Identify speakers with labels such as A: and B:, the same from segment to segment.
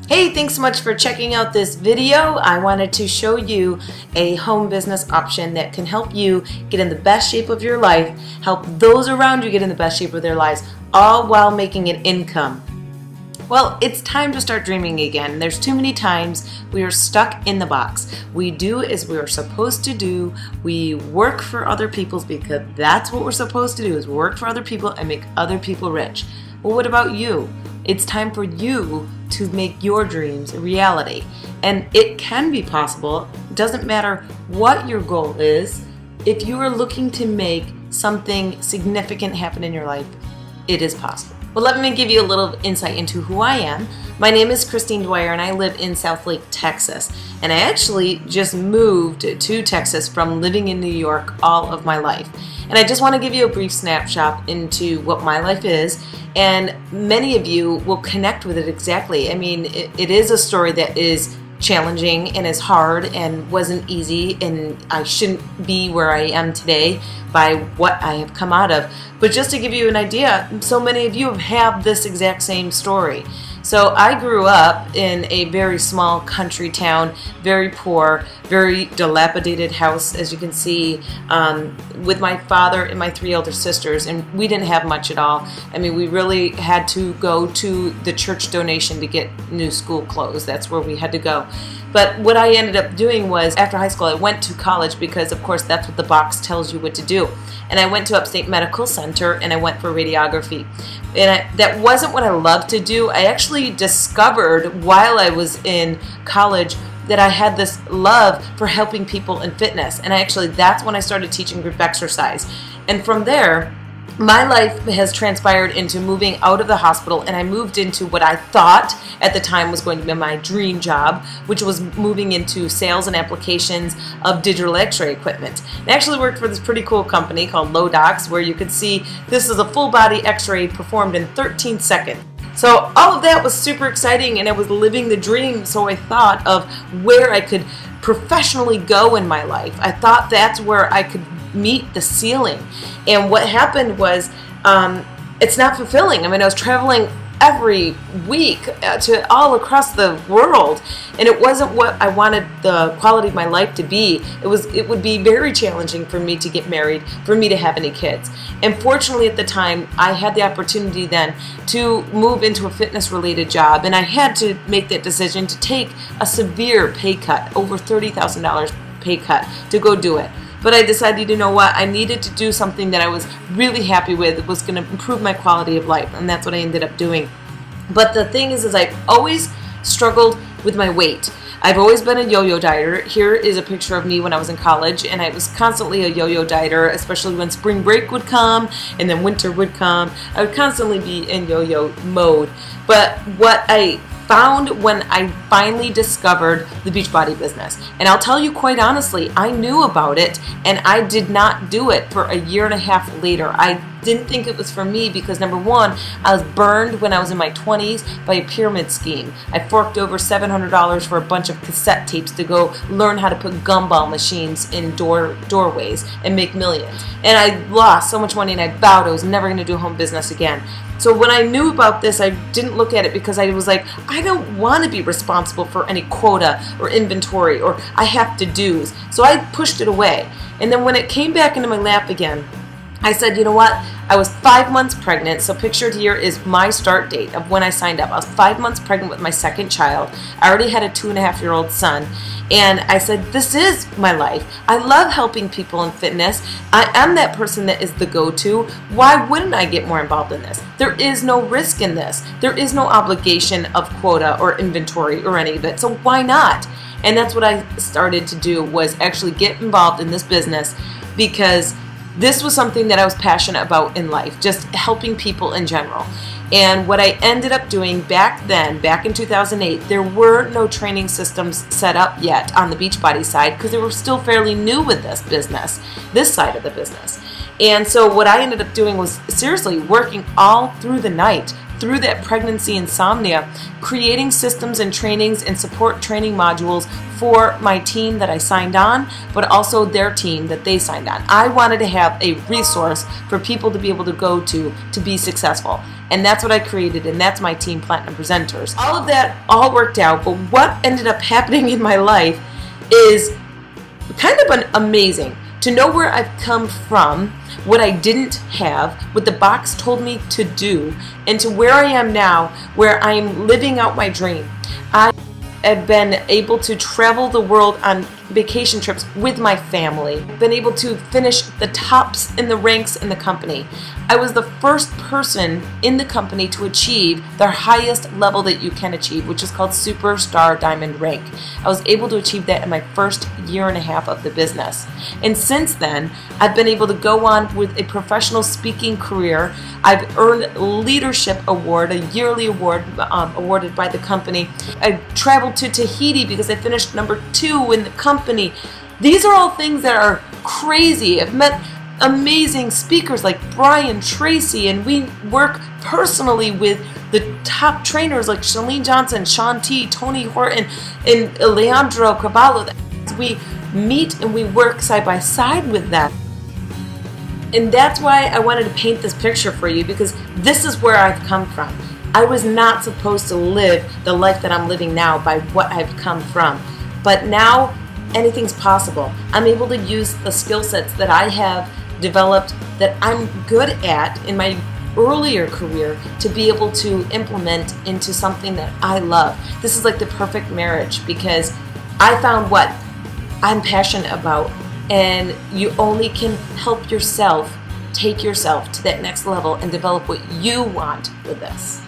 A: Hey, thanks so much for checking out this video. I wanted to show you a home business option that can help you get in the best shape of your life, help those around you get in the best shape of their lives, all while making an income. Well, it's time to start dreaming again. There's too many times we are stuck in the box. We do as we are supposed to do. We work for other people because that's what we're supposed to do, is work for other people and make other people rich. Well, what about you? It's time for you to make your dreams a reality. And it can be possible. It doesn't matter what your goal is. If you are looking to make something significant happen in your life, it is possible. Well, let me give you a little insight into who I am. My name is Dwyer and I live in Southlake, Texas. And I actually just moved to Texas from living in New York all of my life. And I just want to give you a brief snapshot into what my life is, and many of you will connect with it exactly. I mean, it is a story that is challenging and is hard and wasn't easy, and I shouldn't be where I am today by what I have come out of. But just to give you an idea, so many of you have this exact same story. So I grew up in a very small country town, very poor, very dilapidated house, as you can see, with my father and my three older sisters, and we didn't have much at all. I mean, we really had to go to the church donation to get new school clothes. That's where we had to go. But what I ended up doing was, after high school, I went to college because, of course, that's what the box tells you what to do. And I went to Upstate Medical Center and I went for radiography. And that wasn't what I loved to do. I actually discovered while I was in college that I had this love for helping people in fitness. And that's when I started teaching group exercise. And from there, my life has transpired into moving out of the hospital, and I moved into what I thought at the time was going to be my dream job, which was moving into sales and applications of digital x-ray equipment. I actually worked for this pretty cool company called Docs, where you could see this is a full body x-ray performed in 13 seconds. So all of that was super exciting, and I was living the dream, so I thought of where I could professionally go in my life. I thought that's where I could meet the ceiling. And what happened was, it's not fulfilling. I mean, I was traveling every week to all across the world, and it wasn't what I wanted the quality of my life to be. It would be very challenging for me to get married, for me to have any kids. And fortunately at the time, I had the opportunity then to move into a fitness related job, and I had to make that decision to take a severe pay cut, over $30,000 pay cut, to go do it. But I decided, you know what, I needed to do something that I was really happy with. It was going to improve my quality of life, and that's what I ended up doing. But the thing is I've always struggled with my weight. I've always been a yo-yo dieter. Here is a picture of me when I was in college, and I was constantly a yo-yo dieter, especially when spring break would come and then winter would come. I would constantly be in yo-yo mode. But what I found when I finally discovered the Beachbody business, and I'll tell you quite honestly, I knew about it and I did not do it for a year and a half later. I didn't think it was for me because, number one, I was burned when I was in my 20s by a pyramid scheme. I forked over $700 for a bunch of cassette tapes to go learn how to put gumball machines in doorways and make millions. And I lost so much money, and I vowed I was never going to do home business again. So when I knew about this, I didn't look at it because I was like, I don't want to be responsible for any quota or inventory, or I have to do's. So I pushed it away. And then when it came back into my lap again, I said, you know what, I was 5 months pregnant, so pictured here is my start date of when I signed up. I was 5 months pregnant with my second child. I already had a 2.5-year-old son, and I said, this is my life. I love helping people in fitness. I am that person that is the go-to. Why wouldn't I get more involved in this? There is no risk in this. There is no obligation of quota or inventory or any of it, so why not? And that's what I started to do, was actually get involved in this business, because this was something that I was passionate about in life, just helping people in general. And what I ended up doing back then, back in 2008, there were no training systems set up yet on the Beachbody side because they were still fairly new with this business, this side of the business. And so what I ended up doing was seriously working all through the night, through that pregnancy insomnia, creating systems and trainings and support training modules for my team that I signed on, but also their team that they signed on. I wanted to have a resource for people to be able to go to be successful. And that's what I created, and that's my team, Platinum Presenters. All of that all worked out, but what ended up happening in my life is kind of amazing. To know where I've come from, what I didn't have, what the box told me to do, and to where I am now, where I'm living out my dream. I have been able to travel the world on vacation trips with my family, been able to finish the tops in the ranks in the company. I was the first person in the company to achieve the highest level that you can achieve, which is called Superstar Diamond Rank. I was able to achieve that in my first year and a half of the business. And since then, I've been able to go on with a professional speaking career. I've earned Leadership Award, a yearly award awarded by the company. I traveled to Tahiti because I finished #2 in the company. These are all things that are crazy. I've met amazing speakers like Brian Tracy, and we work personally with the top trainers like Chalene Johnson, Shaun T, Tony Horton, and Leandro Cavallo. We meet and we work side by side with them. And that's why I wanted to paint this picture for you, because this is where I've come from. I was not supposed to live the life that I'm living now by what I've come from. But now anything's possible. I'm able to use the skill sets that I have developed, that I'm good at in my earlier career, to be able to implement into something that I love. This is like the perfect marriage, because I found what I'm passionate about, and you only can help yourself take yourself to that next level and develop what you want with this.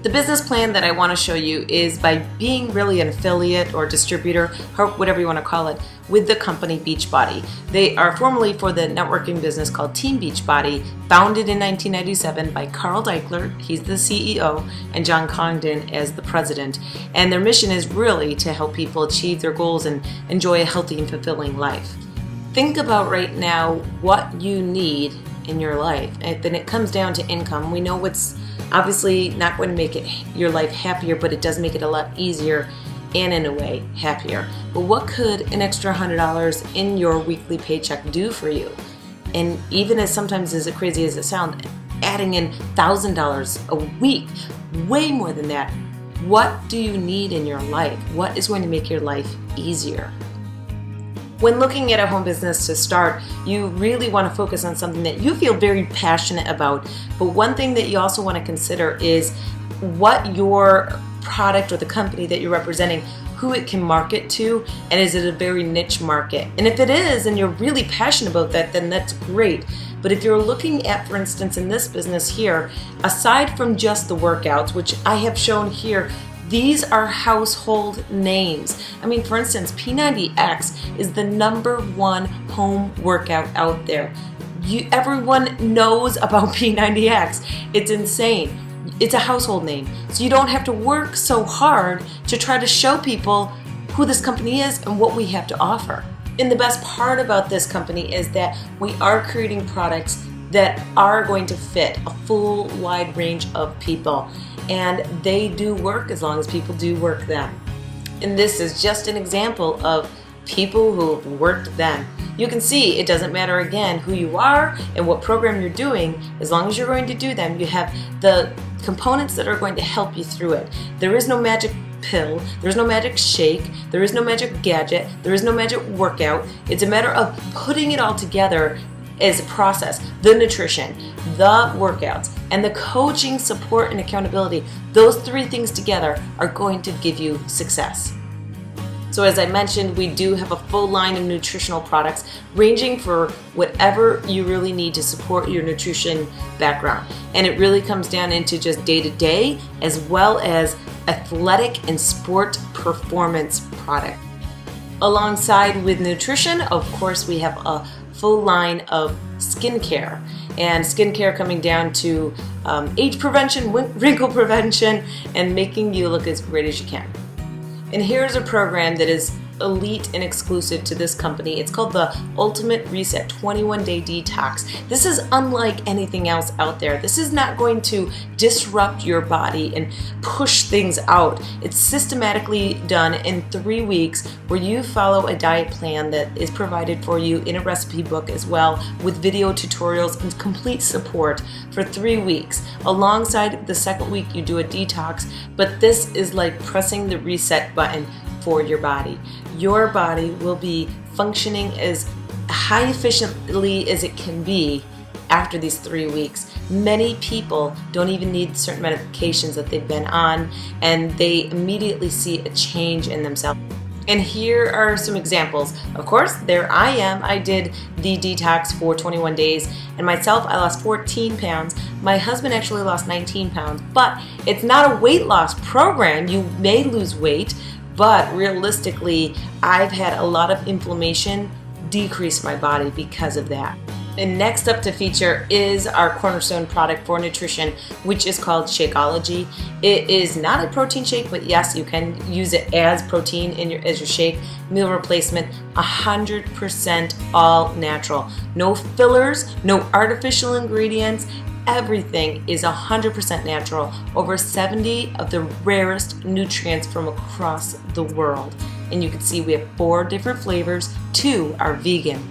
A: The business plan that I want to show you is by being really an affiliate or distributor, or whatever you want to call it, with the company Beachbody. They are formerly for the networking business called Team Beachbody, founded in 1997 by Carl Deichler, he's the CEO, and John Congdon as the president. And their mission is really to help people achieve their goals and enjoy a healthy and fulfilling life. Think about right now what you need in your life. And then it comes down to income. We know what's obviously not going to make it your life happier, but it does make it a lot easier and in a way happier. But what could an extra $100 in your weekly paycheck do for you? And even as sometimes as crazy as it sounds, adding in $1,000 a week, way more than that. What do you need in your life? What is going to make your life easier? When looking at a home business to start, you really want to focus on something that you feel very passionate about. But one thing that you also want to consider is what your product or the company that you're representing, who it can market to, and is it a very niche market? And if it is, and you're really passionate about that, then that's great. But if you're looking at, for instance, in this business here, aside from just the workouts, which I have shown here, these are household names. I mean, for instance, P90X is the #1 home workout out there. Everyone knows about P90X. It's insane. It's a household name. So you don't have to work so hard to try to show people who this company is and what we have to offer. And the best part about this company is that we are creating products that are going to fit a full wide range of people. And they do work as long as people do work them. And this is just an example of people who have worked them. You can see it doesn't matter, again, who you are and what program you're doing. As long as you're going to do them, you have the components that are going to help you through it. There is no magic pill, there's no magic shake, there is no magic gadget, there is no magic workout. It's a matter of putting it all together as a process. The nutrition, the workouts, and the coaching, support, and accountability. Those 3 things together are going to give you success. So as I mentioned, we do have a full line of nutritional products ranging for whatever you really need to support your nutrition background. And it really comes down into just day-to-day as well as athletic and sport performance product. Alongside with nutrition, of course, we have a full line of skincare, and skincare coming down to age prevention, wrinkle prevention, and making you look as great as you can. And here's a program that is elite and exclusive to this company. It's called the Ultimate Reset 21-Day Detox. This is unlike anything else out there. This is not going to disrupt your body and push things out. It's systematically done in 3 weeks where you follow a diet plan that is provided for you in a recipe book as well, with video tutorials and complete support for 3 weeks. Alongside the second week you do a detox, but this is like pressing the reset button for your body. Your body will be functioning as high efficiently as it can be after these 3 weeks. Many people don't even need certain medications that they've been on, and they immediately see a change in themselves. And here are some examples. Of course, there I am. I did the detox for 21 days, and myself, I lost 14 pounds. My husband actually lost 19 pounds, but it's not a weight loss program. You may lose weight, but realistically, I've had a lot of inflammation decrease my body because of that. And next up to feature is our cornerstone product for nutrition, which is called Shakeology. It is not a protein shake, but yes, you can use it as protein as your shake. Meal replacement, 100% all natural. No fillers, no artificial ingredients. Everything is 100% natural. Over 70 of the rarest nutrients from across the world. And you can see we have 4 different flavors. 2 are vegan.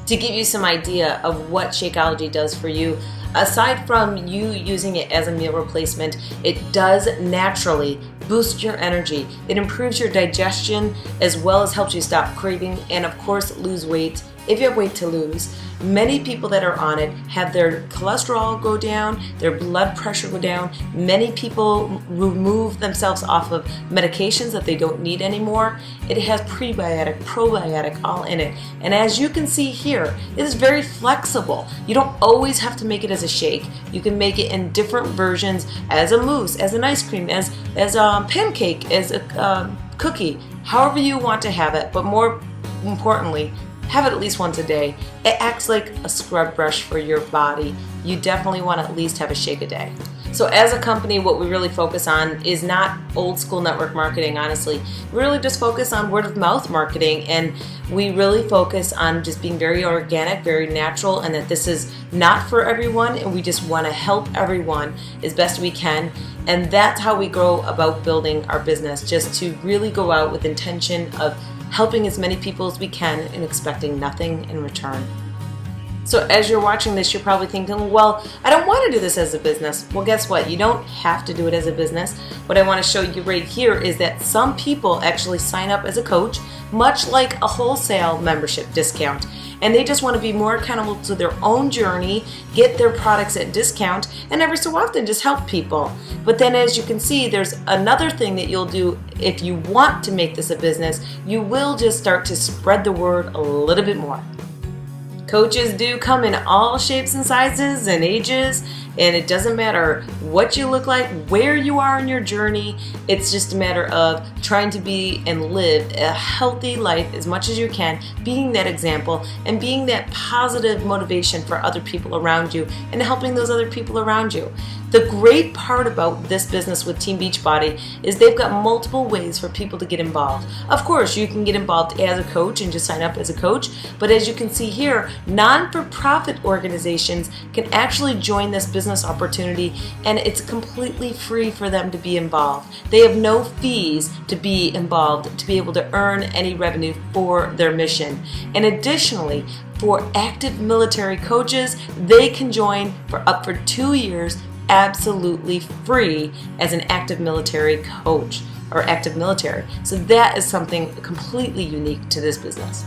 A: To give you some idea of what Shakeology does for you, aside from you using it as a meal replacement, it does naturally boost your energy. It improves your digestion as well as helps you stop craving and of course lose weight if you have weight to lose. Many people that are on it have their cholesterol go down, their blood pressure go down. Many people remove themselves off of medications that they don't need anymore. It has prebiotic, probiotic all in it. And as you can see here, it is very flexible. You don't always have to make it as a shake. You can make it in different versions, as a mousse, as an ice cream, as a pancake, as a cookie, however you want to have it. But more importantly, have it at least once a day. It acts like a scrub brush for your body. You definitely want to at least have a shake a day. So as a company, what we really focus on is not old school network marketing, honestly. We really just focus on word of mouth marketing, and we really focus on just being very organic, very natural, and that this is not for everyone, and we just want to help everyone as best we can. And that's how we go about building our business, just to really go out with intention of helping as many people as we can and expecting nothing in return. So as you're watching this, you're probably thinking, well, I don't want to do this as a business. Well, guess what? You don't have to do it as a business. What I want to show you right here is that some people actually sign up as a coach, much like a wholesale membership discount. And they just want to be more accountable to their own journey, get their products at discount, and every so often just help people. But then as you can see, there's another thing that you'll do if you want to make this a business. You will just start to spread the word a little bit more. Coaches do come in all shapes and sizes and ages, and it doesn't matter what you look like, where you are in your journey. It's just a matter of trying to be and live a healthy life as much as you can, being that example and being that positive motivation for other people around you and helping those other people around you. The great part about this business with Team Beachbody is they've got multiple ways for people to get involved. Of course, you can get involved as a coach and just sign up as a coach, but as you can see here, non-for-profit organizations can actually join this business opportunity, and it's completely free for them to be involved. They have no fees to be involved to be able to earn any revenue for their mission. And additionally, for active military coaches, they can join for up for 2 years absolutely free as an active military coach or active military. So that is something completely unique to this business.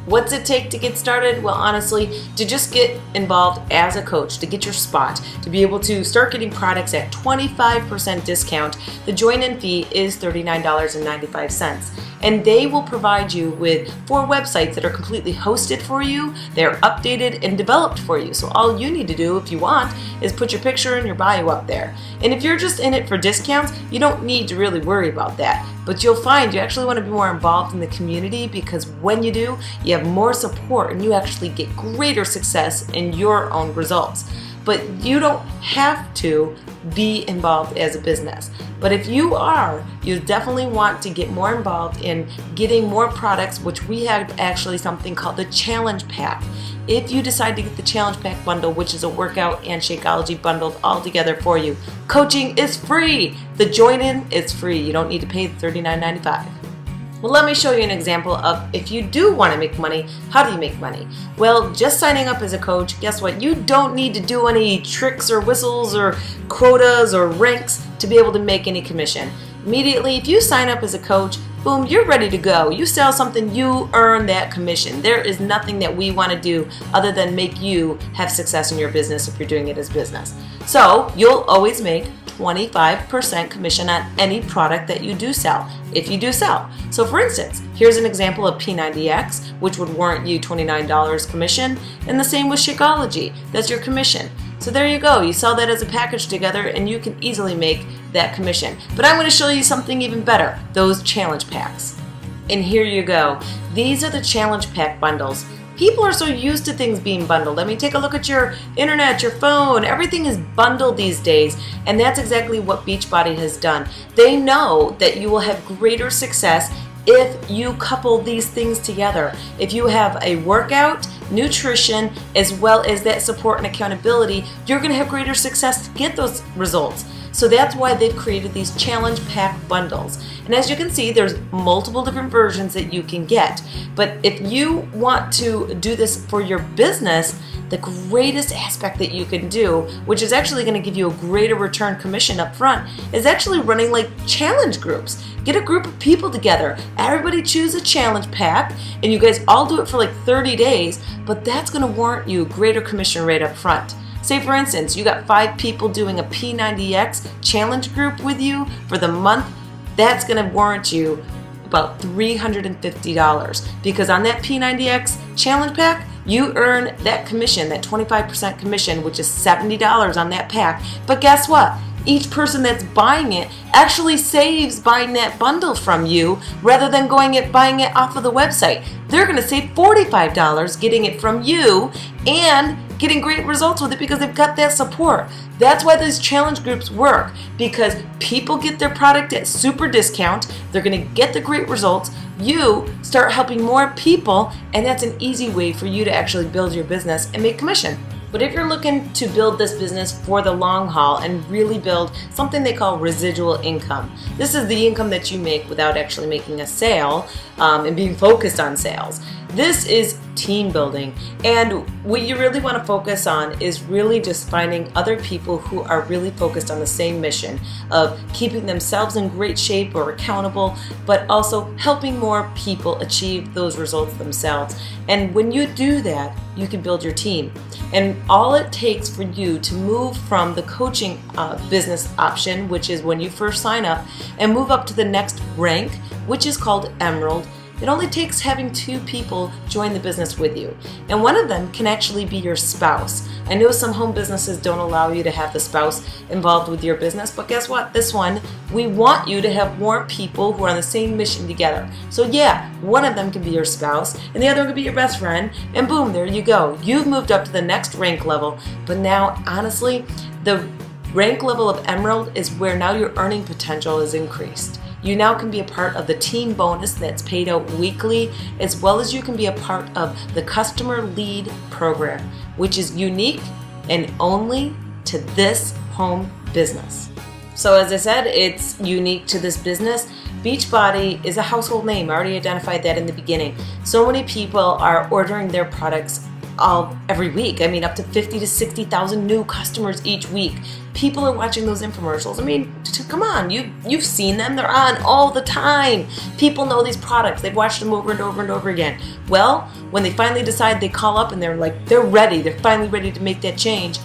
A: What's it take to get started? Well, honestly, to just get involved as a coach, to get your spot, to be able to start getting products at 25% discount, the join-in fee is $39.95. And they will provide you with 4 websites that are completely hosted for you. They're updated and developed for you. So all you need to do, if you want, is put your picture and your bio up there. And if you're just in it for discounts, you don't need to really worry about that. But you'll find you actually want to be more involved in the community, because when you do, you have more support and you actually get greater success in your own results. but you don't have to be involved as a business. But if you are, you definitely want to get more involved in getting more products, which we have actually something called the Challenge Pack. If you decide to get the Challenge Pack bundle, which is a workout and Shakeology bundled all together for you, coaching is free. The join-in is free. You don't need to pay the $39.95. Well, let me show you an example of if you do want to make money, how do you make money? Well, just signing up as a coach, guess what? You don't need to do any tricks or whistles or quotas or ranks to be able to make any commission. Immediately, if you sign up as a coach, boom, you're ready to go. You sell something, you earn that commission. There is nothing that we want to do other than make you have success in your business if you're doing it as business. So you'll always make 25% commission on any product that you do sell, if you do sell. So for instance, here's an example of P90X, which would warrant you $29 commission, and the same with Shakeology. That's your commission. So there you go. You sell that as a package together and you can easily make that commission. But I'm going to show you something even better, those challenge packs. And here you go. These are the challenge pack bundles. People are so used to things being bundled. I mean, take a look at your internet, your phone. Everything is bundled these days, and that's exactly what Beachbody has done. They know that you will have greater success if you couple these things together. If you have a workout, nutrition, as well as that support and accountability, you're going to have greater success to get those results. So that's why they've created these challenge pack bundles. And as you can see, there's multiple different versions that you can get. But if you want to do this for your business, the greatest aspect that you can do, which is actually going to give you a greater return commission up front, is actually running like challenge groups. Get a group of people together. Everybody choose a challenge pack, and you guys all do it for like 30 days, but that's going to warrant you a greater commission rate up front. Say for instance, you got 5 people doing a P90X challenge group with you for the month. That's going to warrant you about $350 because on that P90X challenge pack, you earn that commission, that 25% commission, which is $70 on that pack. But guess what? Each person that's buying it actually saves buying that bundle from you rather than buying it off of the website. They're going to save $45 getting it from you and getting great results with it because they've got that support. That's why these challenge groups work, because people get their product at super discount, they're going to get the great results, you start helping more people, and that's an easy way for you to actually build your business and make commission. But if you're looking to build this business for the long haul and really build something they call residual income, this is the income that you make without actually making a sale and being focused on sales. This is team building, and what you really want to focus on is really just finding other people who are really focused on the same mission of keeping themselves in great shape or accountable, but also helping more people achieve those results themselves. And when you do that, you can build your team. And all it takes for you to move from the coaching business option, which is when you first sign up, and move up to the next rank, which is called Emerald, it only takes having 2 people join the business with you. And one of them can actually be your spouse. I know some home businesses don't allow you to have the spouse involved with your business, but guess what? This one, we want you to have more people who are on the same mission together. So yeah, one of them can be your spouse, and the other one can be your best friend, and boom, there you go. You've moved up to the next rank level, but now, honestly, the rank level of Emerald is where now your earning potential is increased. You now can be a part of the team bonus that's paid out weekly, as well as you can be a part of the customer lead program, which is unique and only to this home business. So as I said, it's unique to this business. Beachbody is a household name. I already identified that in the beginning. So many people are ordering their products every week. I mean, up to 50 to 60,000 new customers each week. People are watching those infomercials. I mean, come on, you've seen them. They're on all the time. People know these products. They've watched them over and over and over again. Well, when they finally decide, they call up and they're ready. They're finally ready to make that change.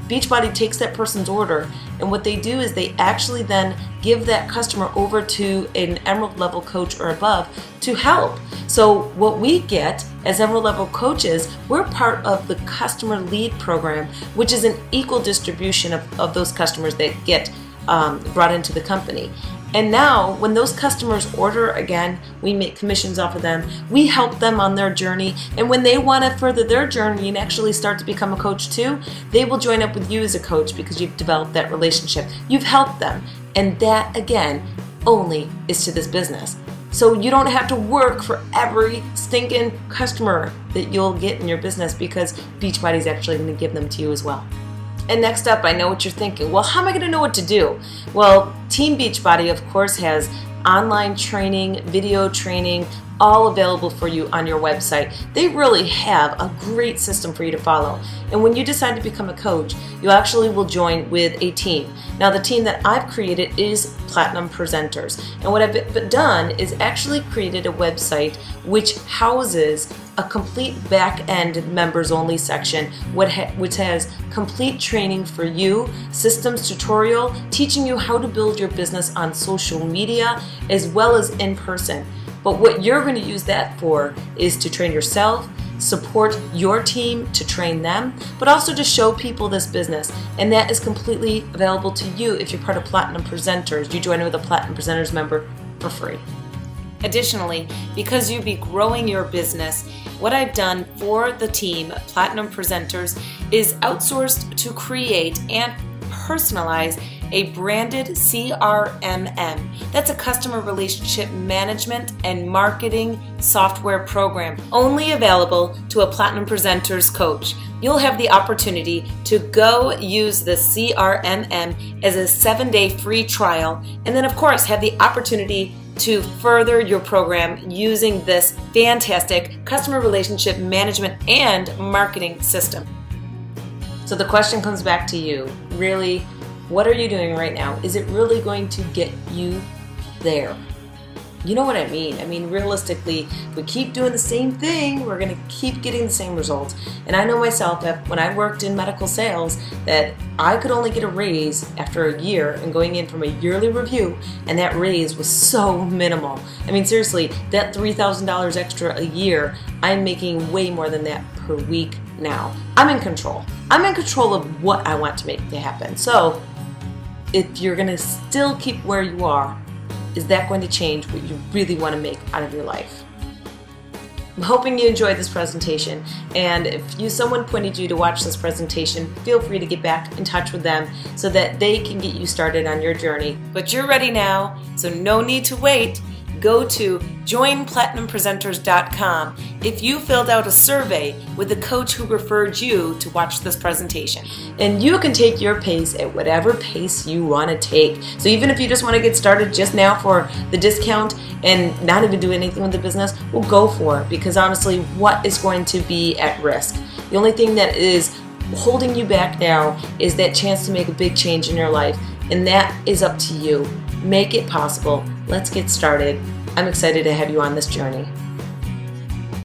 A: Beachbody takes that person's order, and what they do is they actually then give that customer over to an Emerald level coach or above to help. So what we get as Emerald level coaches, we're part of the customer lead program, which is an equal distribution of those customers that get brought into the company. And now when those customers order again, we make commissions off of them. We help them on their journey. And when they want to further their journey and actually start to become a coach too, they will join up with you as a coach because you've developed that relationship. You've helped them. And that, again, only is to this business. So you don't have to work for every stinking customer that you'll get in your business because Beachbody is actually going to give them to you as well. And next up, I know what you're thinking. Well, how am I going to know what to do? Well, Team Beachbody, of course, has online training, video training, all available for you on your website. They really have a great system for you to follow. And when you decide to become a coach, you actually will join with a team. Now, the team that I've created is Platinum Presenters. And what I've done is actually created a website which houses a complete back-end members-only section which has complete training for you, systems tutorial, teaching you how to build your business on social media as well as in person. But what you're going to use that for is to train yourself, support your team to train them, but also to show people this business. And that is completely available to you if you're part of Platinum Presenters. You join with a Platinum Presenters member for free. Additionally, because you'll be growing your business, what I've done for the team, Platinum Presenters, is outsourced to create and personalize a branded CRMM. That's a customer relationship management and marketing software program only available to a Platinum Presenters coach. You'll have the opportunity to go use the CRMM as a 7-day free trial, and then of course have the opportunity to further your program using this fantastic customer relationship management and marketing system. So the question comes back to you, really, what are you doing right now? Is it really going to get you there? You know what I mean? I mean, realistically, if we keep doing the same thing, we're going to keep getting the same results. And I know myself that when I worked in medical sales that I could only get a raise after a year and going in from a yearly review, and that raise was so minimal. I mean, seriously, that $3,000 extra a year, I'm making way more than that per week now. I'm in control. I'm in control of what I want to make to happen. So if you're going to still keep where you are, is that going to change what you really want to make out of your life? I'm hoping you enjoyed this presentation, and if someone pointed you to watch this presentation, feel free to get back in touch with them so that they can get you started on your journey. But you're ready now, so no need to wait. Go to joinplatinumpresenters.com if you filled out a survey with the coach who referred you to watch this presentation. And you can take your pace at whatever pace you want to take. So even if you just want to get started just now for the discount and not even do anything with the business, well, go for it, because honestly, what is going to be at risk? The only thing that is holding you back now is that chance to make a big change in your life, and that is up to you. Make it possible. Let's get started. I'm excited to have you on this journey.